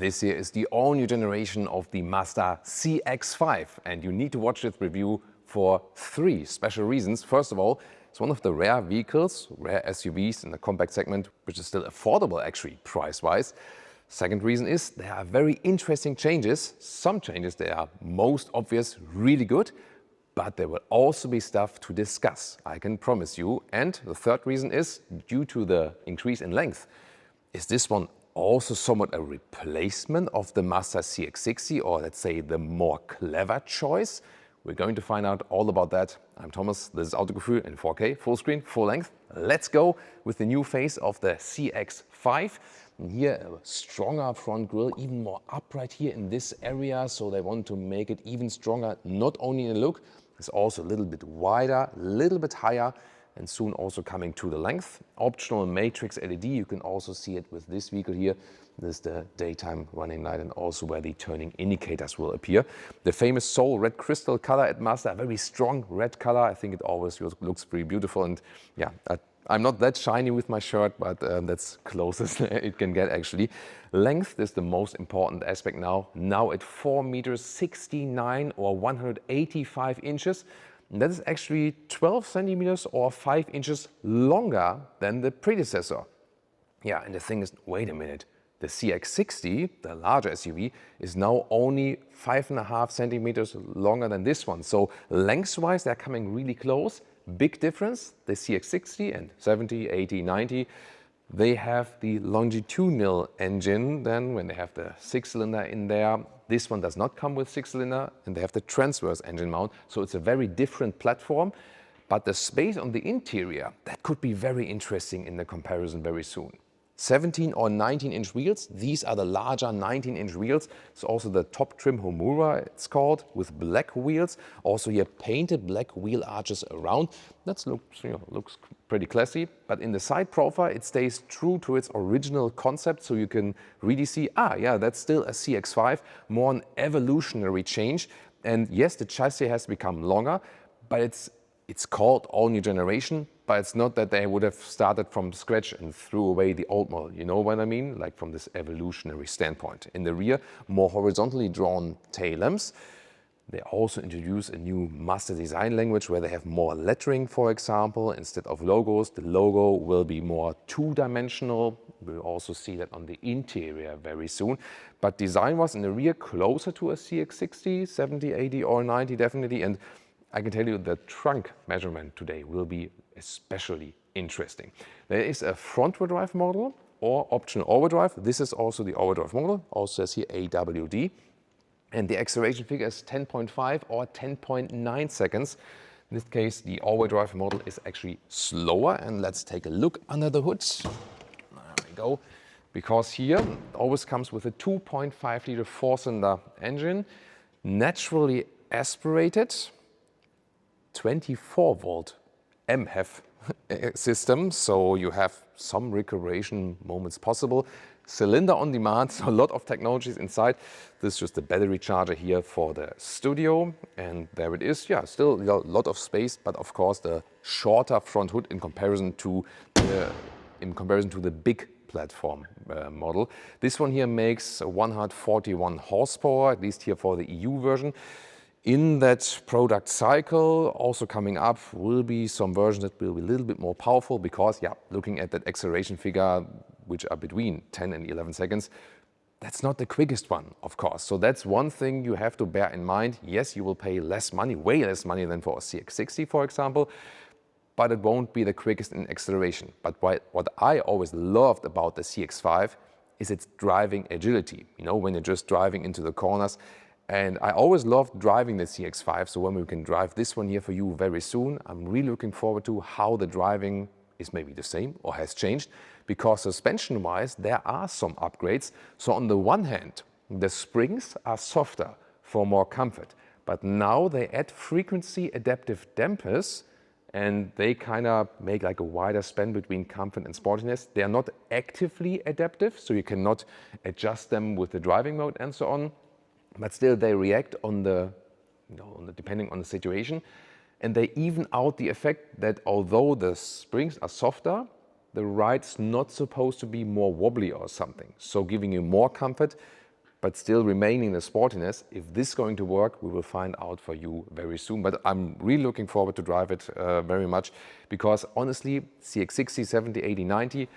This here is the all-new generation of the Mazda CX-5, and you need to watch this review for 3 special reasons. First of all, it's one of the rare vehicles, rare SUVs in the compact segment, which is still affordable actually, price-wise. Second reason is there are very interesting changes. Some changes, they are most obvious, really good, but there will also be stuff to discuss, I can promise you. And the third reason is, due to the increase in length, is this one also somewhat a replacement of the Mazda CX-60, or let's say the more clever choice? We're going to find out all about that. I'm Thomas, this is Autogefühl in 4K, full screen, full length. Let's go with the new face of the CX-5. And here a stronger front grille, even more upright here in this area, so they want to make it even stronger, not only in the look, it's also a little bit wider, a little bit higher, and soon also coming to the length. Optional matrix LED, you can also see it with this vehicle here. This is the daytime running light and also where the turning indicators will appear. The famous Soul red crystal color at Mazda, a very strong red color. I think it always looks pretty beautiful, and yeah, I'm not that shiny with my shirt, but that's closest it can get actually. Length is the most important aspect now at 4 meters 69 or 185 inches. And that is actually 12 centimeters or 5 inches longer than the predecessor. Yeah, and the thing is, wait a minute, the CX-60, the larger SUV, is now only 5.5 centimeters longer than this one. So lengthwise, they're coming really close. Big difference, the CX-60 and 70, 80, 90, they have the longitudinal engine then when they have the 6-cylinder in there. This one does not come with 6-cylinder, and they have the transverse engine mount, so it's a very different platform. But the space on the interior, that could be very interesting in the comparison very soon. 17 or 19-inch wheels, these are the larger 19-inch wheels. It's also the top trim Homura, it's called, with black wheels. Also here painted black wheel arches around. That looks pretty classy, but in the side profile it stays true to its original concept, so you can really see, yeah, that's still a CX-5, more an evolutionary change. And yes, the chassis has become longer, but it's called all new generation, but it's not that they would have started from scratch and threw away the old model. You know what I mean? Like from this evolutionary standpoint. In the rear, more horizontally drawn tail lamps. They also introduce a new Mazda design language where they have more lettering, for example. Instead of logos, the logo will be more two-dimensional. We'll also see that on the interior very soon. But design was in the rear closer to a CX-60, 70, 80 or 90 definitely. And I can tell you the trunk measurement today will be especially interesting. There is a front-wheel drive model or optional all-wheel drive. This is also the all-wheel drive model, also says here AWD. And the acceleration figure is 10.5 or 10.9 seconds. In this case, the all-wheel drive model is actually slower. And let's take a look under the hood. There we go. Because here it always comes with a 2.5 liter 4-cylinder engine, naturally aspirated, 24-volt MHEV system, so you have some recuperation moments possible. Cylinder on demand, so a lot of technologies inside. This is just the battery charger here for the studio, and there it is. Yeah, still a lot of space, but of course the shorter front hood in comparison to the big platform model. This one here makes 141 horsepower, at least here for the EU version. In that product cycle, also coming up, will be some versions that will be a little bit more powerful because, yeah, looking at that acceleration figure, which are between 10 and 11 seconds, that's not the quickest one, of course. So that's one thing you have to bear in mind. Yes, you will pay less money, way less money than for a CX-60, for example, but it won't be the quickest in acceleration. But what I always loved about the CX-5 is its driving agility. You know, when you're just driving into the corners. And I always loved driving the CX-5, so when we can drive this one here for you very soon, I'm really looking forward to how the driving is maybe the same or has changed, because suspension-wise, there are some upgrades. So on the one hand, the springs are softer for more comfort, but now they add frequency adaptive dampers, and they kind of make like a wider span between comfort and sportiness. They are not actively adaptive, so you cannot adjust them with the driving mode and so on. But still they react on depending on the situation, and they even out the effect that although the springs are softer, the ride's not supposed to be more wobbly or something. So giving you more comfort, but still remaining the sportiness. If this is going to work, we will find out for you very soon. But I'm really looking forward to drive it very much, because honestly, CX-60, 70, 80, 90,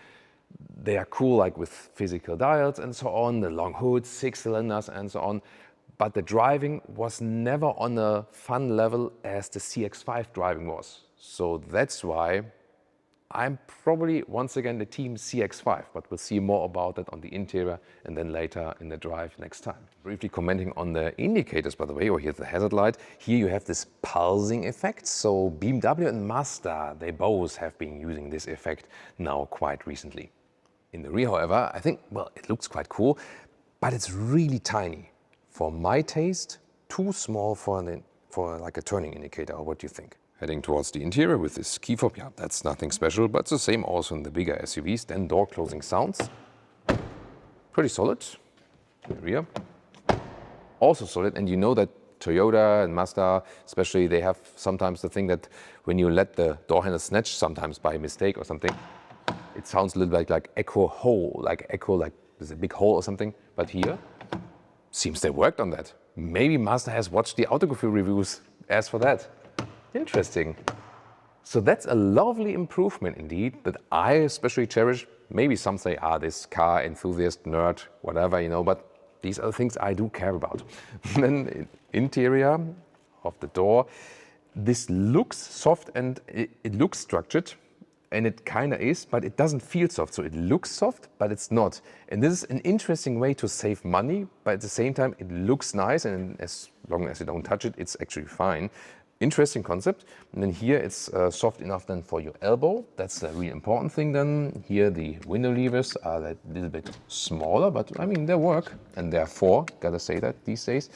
they are cool, like with physical dials and so on, the long hoods, 6 cylinders and so on. But the driving was never on a fun level as the CX-5 driving was. So that's why I'm probably once again the team CX-5, but we'll see more about that on the interior and then later in the drive next time. Briefly commenting on the indicators, by the way, or here's the hazard light. Here you have this pulsing effect. So BMW and Mazda, they both have been using this effect now quite recently. In the rear, however, I think, well, it looks quite cool, but it's really tiny. For my taste, too small for like a turning indicator. Or what do you think? Heading towards the interior with this key fob, yeah, that's nothing special, but it's the same also in the bigger SUVs. Then door closing sounds, pretty solid. In the rear, also solid. And you know that Toyota and Mazda, especially, they have sometimes the thing that when you let the door handle snatch, sometimes by mistake or something, it sounds a little bit like echo hole, like there's a big hole or something. But here, seems they worked on that. Maybe Mazda has watched the autography reviews as for that. Interesting. So that's a lovely improvement indeed that I especially cherish. Maybe some say, this car enthusiast, nerd, whatever, you know, but these are the things I do care about. Then interior of the door, this looks soft and it looks structured. And it kind of is, but it doesn't feel soft. So it looks soft, but it's not. And this is an interesting way to save money, but at the same time, it looks nice. And as long as you don't touch it, it's actually fine. Interesting concept. And then here it's soft enough then for your elbow. That's a really important thing then. Here the window levers are a little bit smaller, but I mean, they work. And therefore, gotta say that these days.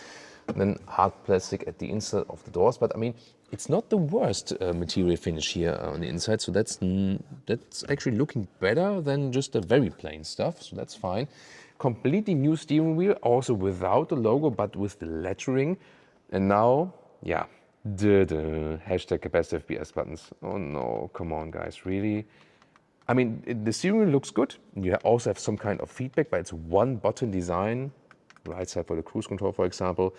And then hard plastic at the inside of the doors. But I mean, it's not the worst material finish here on the inside, so that's actually looking better than just the very plain stuff, so that's fine. Completely new steering wheel, also without the logo, but with the lettering. And now, yeah, hashtag capacitive BS buttons. Oh no, come on guys, really? I mean, the steering wheel looks good. You also have some kind of feedback, but it's one button design. Right side for the cruise control, for example.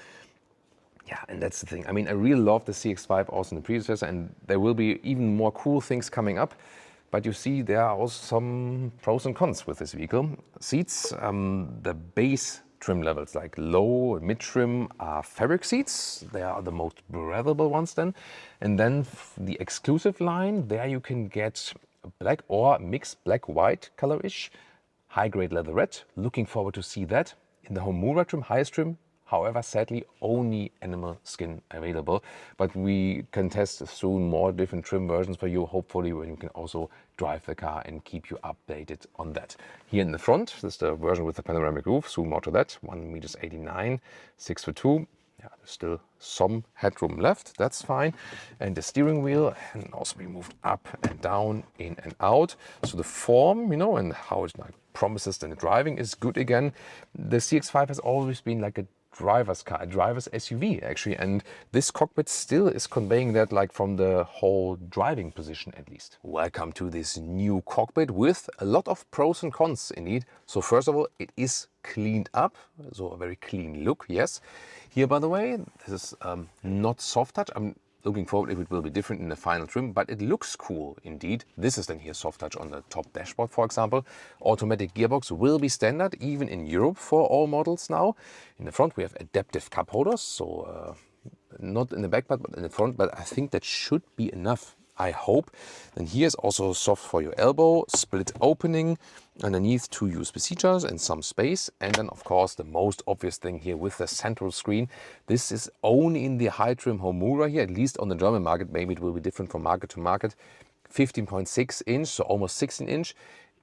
Yeah, and that's the thing. I mean, I really love the CX-5 also in the predecessor, and there will be even more cool things coming up. But you see, there are also some pros and cons with this vehicle. Seats, the base trim levels, like low and mid-trim, are fabric seats. They are the most breathable ones then. And then the exclusive line, there you can get black or mixed black-white color-ish, high-grade leatherette. Looking forward to see that. In the Homura trim, highest trim, however, sadly, only animal skin available. But we can test soon more different trim versions for you, hopefully, when you can also drive the car and keep you updated on that. Here in the front, this is the version with the panoramic roof. Soon more to that. 1.89 meters, 6'2". Yeah, there's still some headroom left, that's fine. And the steering wheel can also be moved up and down, in and out. So the form, you know, and how it like promises the driving is good again. The CX-5 has always been like a driver's car, a driver's SUV actually, and this cockpit still is conveying that, like from the whole driving position at least. Welcome to this new cockpit with a lot of pros and cons indeed. So first of all, it is cleaned up, so a very clean look, yes. Here, by the way, this is not soft touch. I'm looking forward if it will be different in the final trim, but it looks cool indeed. This is then here soft touch on the top dashboard, for example. Automatic gearbox will be standard even in Europe for all models now. In the front we have adaptive cup holders, so not in the back but in the front, but I think that should be enough, I hope. Then here's also soft for your elbow, split opening, underneath 2 USB-C chargers and some space. And then of course the most obvious thing here with the central screen. This is only in the high trim Homura here, at least on the German market. Maybe it will be different from market to market. 15.6 inch, so almost 16 inch.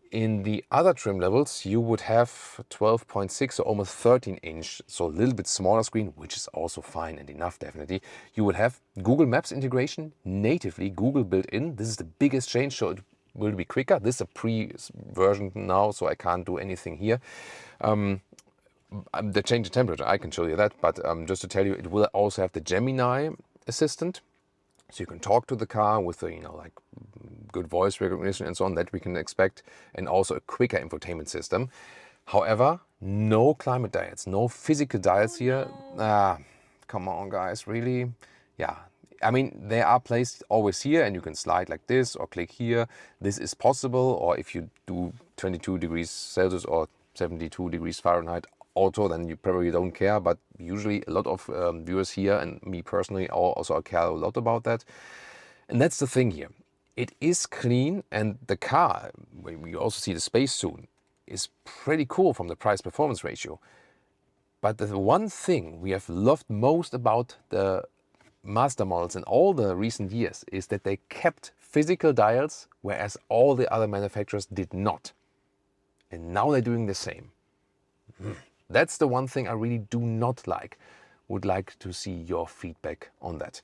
In the other trim levels, you would have 12.6, so almost 13 inch, so a little bit smaller screen, which is also fine and enough, definitely. You will have Google Maps integration natively, Google built in. This is the biggest change, so it will be quicker. This is a pre-version now, so I can't do anything here. The change in temperature, I can show you that, but just to tell you, it will also have the Gemini assistant. So you can talk to the car with the, like good voice recognition and so on that we can expect, and also a quicker infotainment system. However, No climate dials, no physical dials here. Ah, come on guys, really? Yeah, I mean, they are placed always here and you can slide like this or click here. This is possible, or if you do 22 degrees Celsius or 72 degrees Fahrenheit auto, then you probably don't care, but usually a lot of viewers here, and me personally also care a lot about that. And that's the thing here. It is clean, and the car, we also see the space soon, is pretty cool from the price-performance ratio. But the one thing we have loved most about the Mazda models in all the recent years is that they kept physical dials, whereas all the other manufacturers did not. And now they're doing the same. That's the one thing I really do not like. Would like to see your feedback on that.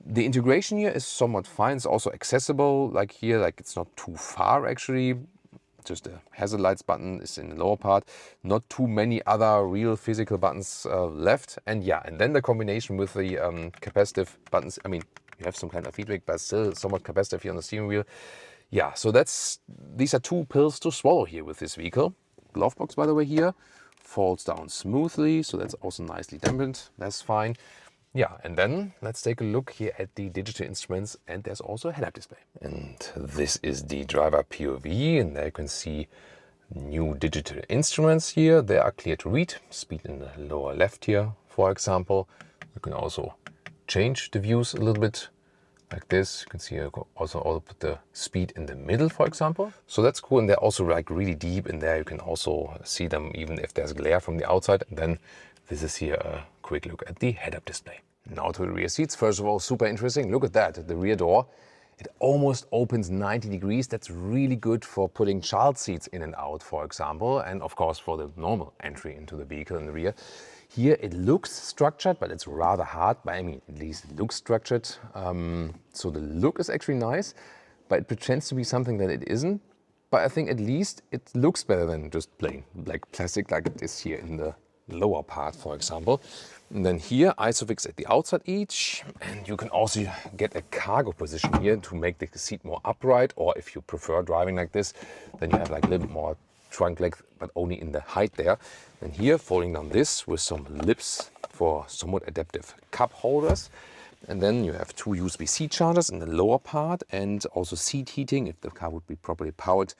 The integration here is somewhat fine. It's also accessible, like here, like it's not too far actually. Just the hazard lights button is in the lower part. Not too many other real physical buttons left. And yeah, and then the combination with the capacitive buttons. I mean, you have some kind of feedback, but still somewhat capacitive here on the steering wheel. Yeah, so these are two pills to swallow here with this vehicle. Glove box, by the way, here falls down smoothly, so that's also nicely dampened. That's fine. Yeah, and then let's take a look here at the digital instruments, and there's also a head-up display. And this is the driver POV, and there you can see new digital instruments here. They are clear to read. Speed in the lower left here, for example. You can also change the views a little bit like this. You can see also I'll put the speed in the middle, for example. So that's cool, and they're also like really deep in there. You can also see them even if there's glare from the outside. And then this is here a quick look at the head-up display. Now to the rear seats. First of all, super interesting. Look at that, the rear door. It almost opens 90 degrees. That's really good for putting child seats in and out, for example. And of course for the normal entry into the vehicle in the rear. Here it looks structured, but it's rather hard. But I mean, at least it looks structured. So the look is actually nice, but it pretends to be something that it isn't. But I think at least it looks better than just plain like plastic like it is here in the lower part, for example. And then here, ISOFIX at the outside each. And you can also get a cargo position here to make the seat more upright. Or if you prefer driving like this, then you have like a little bit more trunk length, but only in the height there. And here, folding down this with some lips for somewhat adaptive cup holders. And then you have two USB-C chargers in the lower part, and also seat heating if the car would be properly powered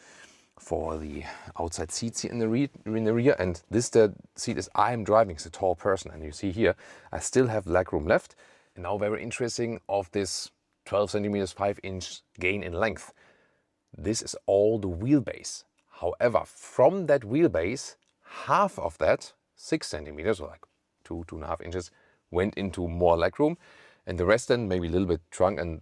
for the outside seats here in the rear. And this the seat is I am driving as a tall person, and you see here I still have legroom left. And now very interesting, of this 12 centimeters 5-inch gain in length, this is all the wheelbase. However, from that wheelbase, half of that, 6 centimeters or like 2.5 inches, went into more legroom, and the rest then maybe a little bit trunk and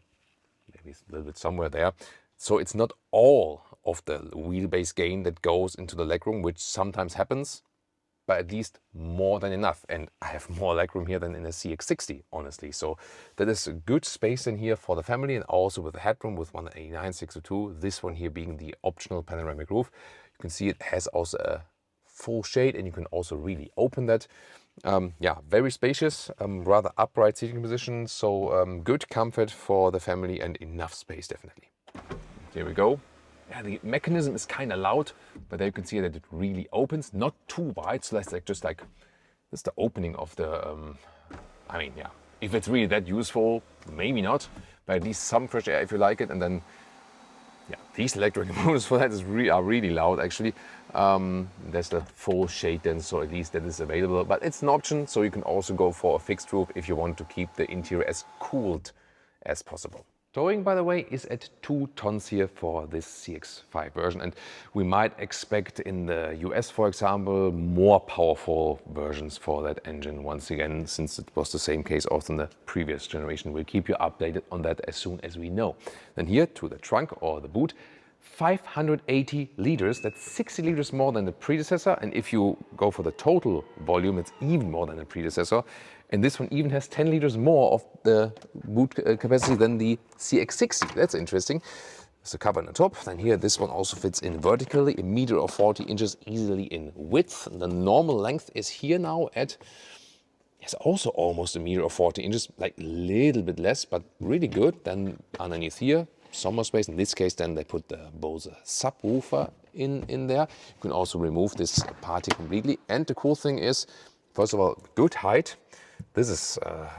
maybe a little bit somewhere there. So it's not all of the wheelbase gain that goes into the legroom, which sometimes happens, but at least more than enough. And I have more legroom here than in a CX-60, honestly. So that is a good space in here for the family, and also with the headroom with 189/602. This one here being the optional panoramic roof. You can see it has also a full shade, and you can also really open that. Yeah, very spacious, rather upright seating position. So good comfort for the family and enough space, definitely. Here we go. Yeah, the mechanism is kind of loud, but there you can see that it really opens, not too wide. So that's like just like this is the opening of the. I mean, yeah, if it's really that useful, maybe not, but at least some fresh air if you like it. And then, yeah, these electric motors for that are really loud actually. There's the full shade then, so at least that is available. But it's an option, so you can also go for a fixed roof if you want to keep the interior as cooled as possible. Towing, by the way, is at 2 tons here for this CX-5 version, and we might expect in the US, for example, more powerful versions for that engine once again, since it was the same case also in the previous generation. We'll keep you updated on that as soon as we know. Then here to the trunk or the boot, 580 liters, that's 60 liters more than the predecessor, and if you go for the total volume, it's even more than the predecessor. And this one even has 10 liters more of the boot capacity than the CX-60. That's interesting. There's a cover on the top. Then here, this one also fits in vertically, 1 meter or 40 inches easily in width. The normal length is here now at, yes, also almost 1 meter or 40 inches, like a little bit less, but really good. Then underneath here, some more space. In this case, then they put the Bose subwoofer in there. You can also remove this party completely. And the cool thing is, first of all, good height. This is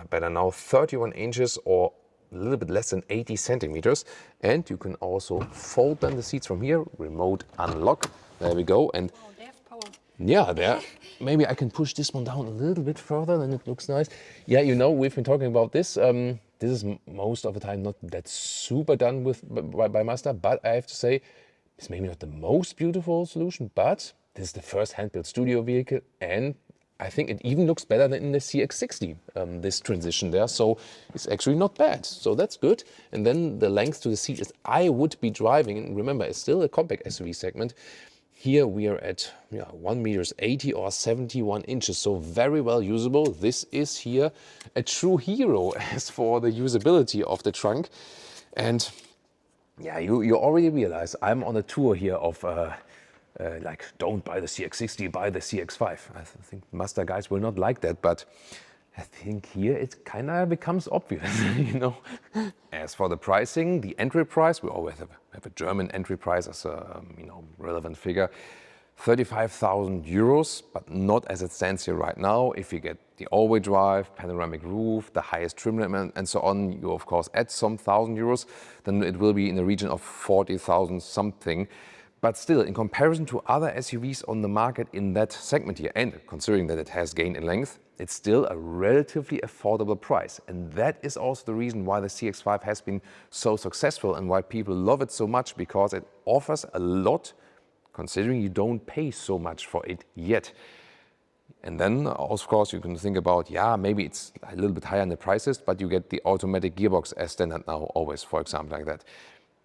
better now, 31 inches or a little bit less than 80 centimeters. And you can also fold then the seats from here, remote unlock. There we go. And oh, they have power. yeah, there. Maybe I can push this one down a little bit further, then it looks nice. Yeah, you know, we've been talking about this. This is most of the time not that super done with by Mazda, but I have to say, it's maybe not the most beautiful solution, but this is the first hand-built studio vehicle, and I think it even looks better than in the CX-60, this transition there. So it's actually not bad. So that's good. And then the length to the seat is I would be driving, and remember, it's still a compact SUV segment. Here we are at 1 meters 80 or 71 inches, so very well usable. This is here a true hero as for the usability of the trunk. And yeah, you already realize I'm on a tour here of like, don't buy the CX-60, buy the CX-5. I think Mazda guys will not like that, but I think here it kind of becomes obvious, you know. As for the pricing, the entry price, we always have a German entry price as a relevant figure, 35,000 euros, but not as it stands here right now. If you get the all-wheel drive, panoramic roof, the highest trim limit, and so on, you of course add some thousand euros, then it will be in the region of 40,000 something. But still, in comparison to other SUVs on the market in that segment here, and considering that it has gained in length, it's still a relatively affordable price. And that is also the reason why the CX-5 has been so successful and why people love it so much, because it offers a lot, considering you don't pay so much for it yet. And then, of course, you can think about, yeah, maybe it's a little bit higher in the prices, but you get the automatic gearbox as standard now, always, for example, like that.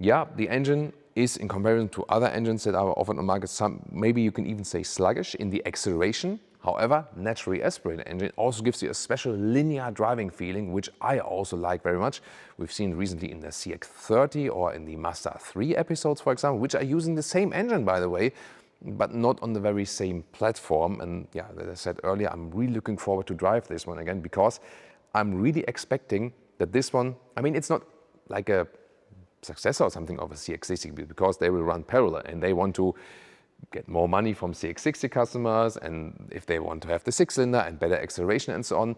Yeah, the engine is, in comparison to other engines that are offered on the market, maybe you can even say sluggish in the acceleration. However, naturally aspirated engine also gives you a special linear driving feeling, which I also like very much. We've seen recently in the CX-30 or in the Mazda 3 episodes, for example, which are using the same engine, by the way, but not on the very same platform. And yeah, as I said earlier, I'm really looking forward to drive this one again, because I'm really expecting that this one, I mean, it's not like a successor or something of a CX-60, because they will run parallel and they want to get more money from CX-60 customers, and if they want to have the 6-cylinder and better acceleration and so on.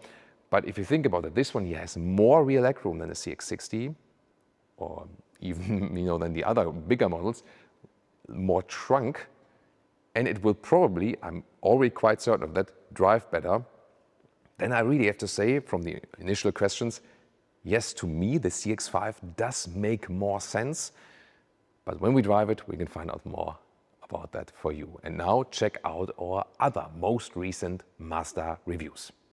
But if you think about it, this one here has more rear legroom than the CX-60, or even than the other bigger models, more trunk, and it will probably, I'm already quite certain of that, drive better. Then I really have to say, from the initial questions, yes, to me, the CX-5 does make more sense, but when we drive it, we can find out more about that for you. And now check out our other most recent Mazda reviews.